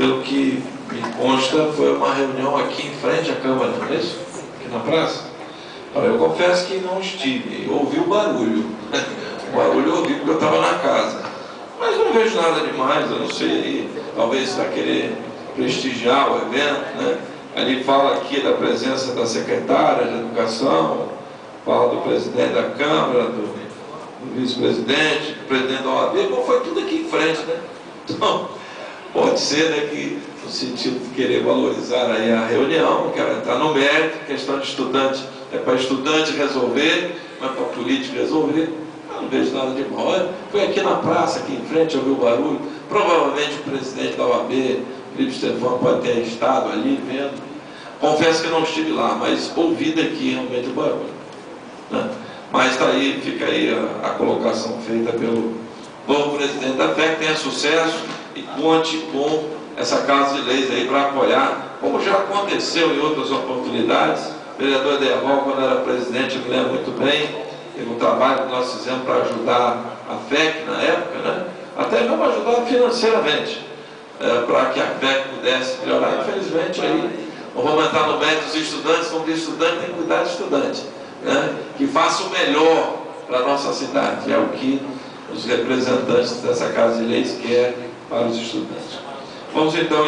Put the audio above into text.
pelo que me consta, foi uma reunião aqui em frente à Câmara, não é isso? Aqui na praça. Olha, eu confesso que não estive, eu ouvi o barulho. O barulho eu ouvi porque eu estava na casa. Mas não vejo nada demais, eu não sei, talvez vai querer prestigiar o evento, né? Ali fala aqui da presença da secretária de Educação, fala do presidente da Câmara, do vice-presidente, do presidente da OAB, bom, foi tudo aqui em frente, né? Então, pode ser, né, que no sentido de querer valorizar aí a reunião, quero entrar no mérito, questão de estudante, é para estudante resolver, não é para político resolver. Eu não vejo nada de mal. Foi aqui na praça, aqui em frente, ouviu o barulho. Provavelmente o presidente da OAB, Felipe Stefano, pode ter estado ali vendo. Confesso que não estive lá, mas ouvi daqui realmente o barulho, né? Mas está aí, fica aí a colocação feita pelo novo presidente da FEC, tenha sucesso e conte com essa Casa de Leis aí para apoiar, como já aconteceu em outras oportunidades. O vereador Ederval, quando era presidente, eu me lembro muito bem, teve um trabalho que nós fizemos para ajudar a FEC na época, né? Até mesmo ajudar financeiramente, para que a FEC pudesse melhorar. Infelizmente, aí, não vamos entrar no mérito dos estudantes, como diz estudante, tem que cuidar de estudante, né? Que faça o melhor para a nossa cidade, que é o que os representantes dessa Casa de Leis querem para os estudantes. Vamos então